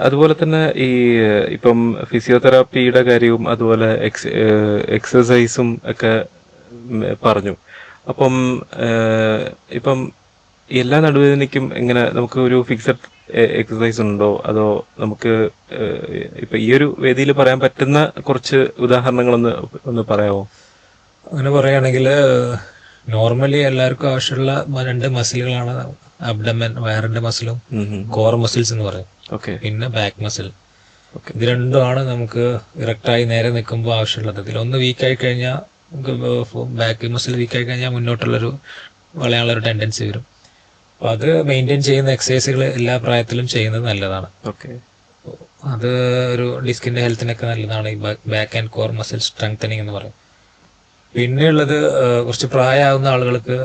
അതുപോലെ തന്നെ ഈ ഇപ്പം ഫിസിയോതെറാപ്പിയുടെ കാര്യവും അതുപോലെ എക്സസൈസും ഒക്കെ പറഞ്ഞു. അപ്പം ഇപ്പം എല്ലാ നടുവേദനയ്ക്കും എങ്ങനെ നമുക്ക് ഒരു ഫിക്സഡ് എക്സസൈസ് ഉണ്ടോ, അതോ നമുക്ക് ഇപ്പൊ ഈ ഒരു വേദിയിൽ പറയാൻ പറ്റുന്ന കുറച്ച് ഉദാഹരണങ്ങളൊന്ന് ഒന്ന് പറയാമോ? അങ്ങനെ പറയുകയാണെങ്കിൽ നോർമലി എല്ലാവർക്കും ആവശ്യമുള്ള രണ്ട് മസിലുകളാണ് അബ്ഡമൻ, വയറിന്റെ മസിലും കോർ മസിൽസ് എന്ന് പറയും. പിന്നെ ബാക്ക് മസിൽ. ഇത് രണ്ടുമാണ് നമുക്ക് ഇറക്റ്റായി നേരെ നിൽക്കുമ്പോൾ ആവശ്യമുള്ളത്. ഇതിലൊന്ന് വീക്കായി കഴിഞ്ഞാൽ ബാക്ക് മസിൽ വീക്കായി കഴിഞ്ഞാൽ മുന്നോട്ടുള്ളൊരു വളയാനുള്ള ഒരു ടെൻഡൻസി വരും. അപ്പൊ അത് മെയിൻറ്റെയിൻ ചെയ്യുന്ന എക്സസൈസുകൾ എല്ലാ പ്രായത്തിലും ചെയ്യുന്നത് നല്ലതാണ്. അത് ഒരു ഡിസ്കിന്റെ ഹെൽത്തിനൊക്കെ നല്ലതാണ് ഈ back and core muscle strengthening എന്ന് പറയും. പിന്നെയുള്ളത് കുറച്ച് പ്രായമാകുന്ന ആളുകൾക്ക്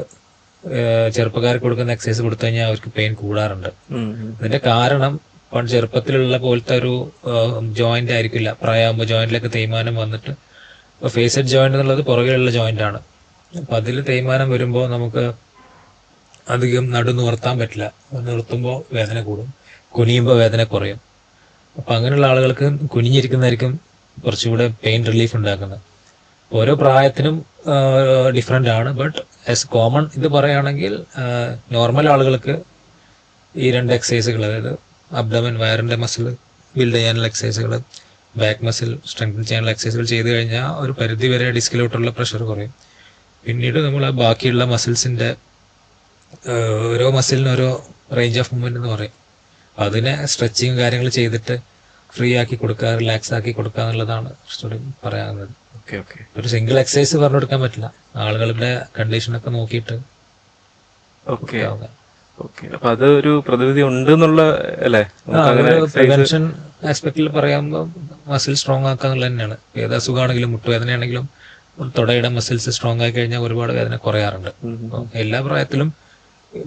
ചെറുപ്പക്കാർക്ക് കൊടുക്കുന്ന എക്സസൈസ് കൊടുത്തു കഴിഞ്ഞാൽ അവർക്ക് പെയിൻ കൂടാറുണ്ട്. അതിന്റെ കാരണം പണ്ട് ചെറുപ്പത്തിലുള്ള പോലത്തെ ഒരു ജോയിന്റ് ആയിരിക്കില്ല. പ്രായമാകുമ്പോൾ ജോയിന്റിലൊക്കെ തേയ്മാനം വന്നിട്ട്, ഇപ്പൊ ഫേസഡ് ജോയിന്റ് എന്നുള്ളത് പുറകിലുള്ള ജോയിന്റ് ആണ്. അപ്പൊ അതിൽ തേയ്മാനം വരുമ്പോൾ നമുക്ക് അധികം നടു നിവർത്താൻ പറ്റില്ല. നിർത്തുമ്പോൾ വേദന കൂടും, കുനിയുമ്പോൾ വേദന കുറയും. അപ്പൊ അങ്ങനെയുള്ള ആളുകൾക്ക് കുനിഞ്ഞിരിക്കുന്നതായിരിക്കും കുറച്ചുകൂടെ പെയിൻ റിലീഫ് ഉണ്ടാക്കുന്നത്. ഓരോ പ്രായത്തിനും ഡിഫറെന്റ് ആണ്. ബട്ട് ആസ് കോമൺ ഇത് പറയുകയാണെങ്കിൽ നോർമൽ ആളുകൾക്ക് ഈ രണ്ട് എക്സസൈസുകൾ, അതായത് അബ്ഡമൻ വയറിന്റെ മസിൽ ബിൽഡ് ചെയ്യാനുള്ള എക്സസൈസുകൾ, ബാക്ക് മസിൽ സ്ട്രെങ്തൻ ചെയ്യാനുള്ള എക്സസൈസുകൾ ചെയ്തു കഴിഞ്ഞാൽ ഒരു പരിധി വരെ ഡിസ്കിലോട്ടുള്ള പ്രഷർ കുറയും. പിന്നീട് നമ്മൾ ബാക്കിയുള്ള മസിൽസിന്റെ ഓരോ മസിലിനും ഓരോ റേഞ്ച് ഓഫ് മൂവ്മെന്റ് എന്ന് പറയും. അതിനെ സ്ട്രെച്ചിങ് കാര്യങ്ങൾ ചെയ്തിട്ട് ഫ്രീ ആക്കി കൊടുക്കുക, റിലാക്സ് ആക്കി കൊടുക്കുക എന്നുള്ളതാണ് കുറച്ചുകൂടി പറയാവുന്നത്. ഒരു സിംഗിൾ എക്സസൈസ് പറഞ്ഞു കൊടുക്കാൻ പറ്റില്ല, ആളുകളുടെ കണ്ടീഷനൊക്കെ നോക്കിയിട്ട്. അപ്പൊ അത് ഒരു പ്രതിവിധി ഉണ്ട് എന്നുള്ള അല്ലേ? പ്രിവെൻഷൻ ആസ്പെക്റ്റിൽ പറയുമ്പോൾ മസിൽ സ്ട്രോങ് ആക്കുക എന്നുള്ളത് തന്നെയാണ്. ഏത് അസുഖമാണെങ്കിലും മുട്ടുവേദനയാണെങ്കിലും തുടയുടെ മസിൽസ് സ്ട്രോങ് ആയി കഴിഞ്ഞാൽ ഒരുപാട് വേദന കുറയാറുണ്ട്. എല്ലാ പ്രായത്തിലും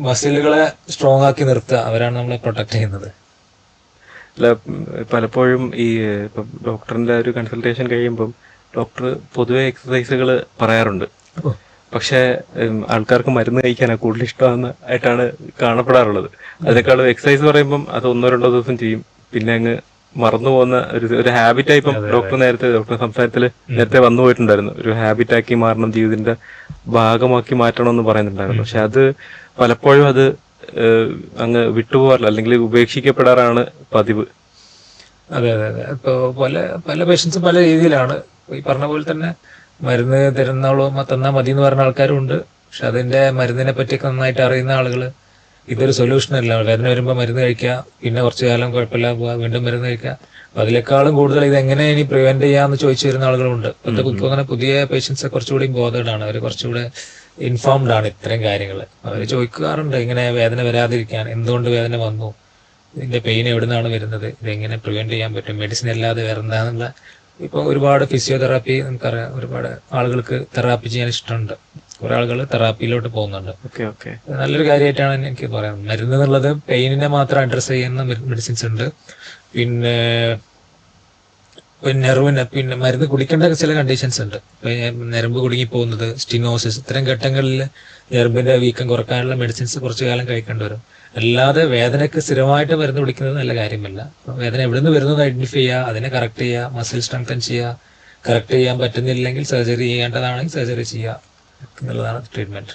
മസിലുകളെ സ്ട്രോങ് ആക്കി നിർത്തുക, അവരാണ് നമ്മളെ പ്രൊട്ടക്ട് ചെയ്യുന്നത്. അല്ല, പലപ്പോഴും ഈ ഇപ്പം ഡോക്ടറിന്റെ ഒരു കൺസൾട്ടേഷൻ കഴിയുമ്പം ഡോക്ടർ പൊതുവെ എക്സസൈസുകൾ പറയാറുണ്ട്. പക്ഷെ ആൾക്കാർക്ക് മരുന്ന് കഴിക്കാനാണ് കൂടുതൽ ഇഷ്ടമെന്ന് ആയിട്ടാണ് കാണപ്പെടാറുള്ളത്. അതിനേക്കാളും എക്സസൈസ് പറയുമ്പം അത് 1-2 ദിവസം ചെയ്യും, പിന്നെ അങ്ങ് മറന്നു പോകുന്ന ഒരു ഹാബിറ്റായി. ഇപ്പം ഡോക്ടർ സംസാരത്തിൽ നേരത്തെ വന്നു പോയിട്ടുണ്ടായിരുന്നു, ഒരു ഹാബിറ്റാക്കി മാറണം, ജീവിതത്തിന്റെ ഭാഗമാക്കി മാറ്റണം എന്ന് പറയുന്നുണ്ടായിരുന്നു. പക്ഷെ അത് പലപ്പോഴും അത് അങ്ങ് വിട്ടുപോകാറില്ല, അല്ലെങ്കിൽ ഉപേക്ഷിക്കപ്പെടാറാണ് പതിവ്. അതെ. ഇപ്പൊ പല പേഷ്യൻസും പല രീതിയിലാണ്. ഈ പറഞ്ഞ പോലെ തന്നെ മരുന്ന് തന്നാൽ മതി എന്ന് പറഞ്ഞ ആൾക്കാരും ഉണ്ട്. പക്ഷെ അതിന്റെ മരുന്നിനെ പറ്റിയൊക്കെ നന്നായിട്ട് അറിയുന്ന ആളുകൾ ഇതൊരു സൊല്യൂഷൻ അല്ല. വേദന വരുമ്പോൾ മരുന്ന് കഴിക്കുക, പിന്നെ കുറച്ചു കാലം കുഴപ്പമില്ല പോവുക, വീണ്ടും മരുന്ന് കഴിക്കുക. അപ്പൊ അതിനേക്കാളും കൂടുതൽ ഇത് എങ്ങനെ ഇനി പ്രിവെന്റ് ചെയ്യാന്ന് ചോദിച്ചു വരുന്ന ആളുകളുണ്ട്. അങ്ങനെ പുതിയ പേഷ്യൻസ് കുറച്ചുകൂടി ബോധേഡ് ആണ്, അവർ കുറച്ചുകൂടെ ഇൻഫോംഡ് ആണ് ഇത്തരം കാര്യങ്ങൾ. അവർ ചോദിക്കാറുണ്ട് ഇങ്ങനെ വേദന വരാതിരിക്കാൻ, എന്തുകൊണ്ട് വേദന വന്നു, ഇതിന്റെ പെയിൻ എവിടെ നിന്നാണ് വരുന്നത്, ഇതെങ്ങനെ പ്രിവെന്റ് ചെയ്യാൻ പറ്റും, മെഡിസിൻ അല്ലാതെ വേറെ എന്താന്നുള്ള. ഇപ്പൊ ഒരുപാട് ഫിസിയോതെറാപ്പി നമുക്കറിയാം, ഒരുപാട് ആളുകൾക്ക് തെറാപ്പി ചെയ്യാൻ ഇഷ്ടമുണ്ട്, കുറെ ആളുകൾ തെറാപ്പിയിലോട്ട് പോകുന്നുണ്ട്. നല്ലൊരു കാര്യമായിട്ടാണ് എനിക്ക് പറയുന്നത്. മരുന്ന് എന്നുള്ളത് പെയിനിനെ മാത്രം അഡ്രസ് ചെയ്യുന്ന മെഡിസിൻസ് ഉണ്ട്. പിന്നെ നെർവിന് പിന്നെ മരുന്ന് കുടിക്കേണ്ട ചില കണ്ടീഷൻസ് ഉണ്ട്. ഞരമ്പ് കുടുങ്ങി പോകുന്നത്, സ്റ്റിനോസിസ്, ഇത്തരം ഘട്ടങ്ങളിൽ ഞരമ്പിന്റെ വീക്കം കുറക്കാനുള്ള മെഡിസിൻസ് കുറച്ചു കാലം കഴിക്കേണ്ടി വരും. അല്ലാതെ വേദനയ്ക്ക് സ്ഥിരമായിട്ട് മരുന്ന് കുടിക്കുന്നത് നല്ല കാര്യമല്ല. വേദന എവിടെ നിന്ന് വരുന്നത് ഐഡന്റിഫൈ ചെയ്യുക, അതിനെ കറക്റ്റ് ചെയ്യുക, മസിൽ സ്ട്രെങ്തൻ ചെയ്യുക. കറക്റ്റ് ചെയ്യാൻ പറ്റുന്നില്ലെങ്കിൽ സർജറി ചെയ്യേണ്ടതാണെങ്കിൽ സർജറി ചെയ്യുക എന്നുള്ളതാണ് ട്രീറ്റ്മെന്റ്.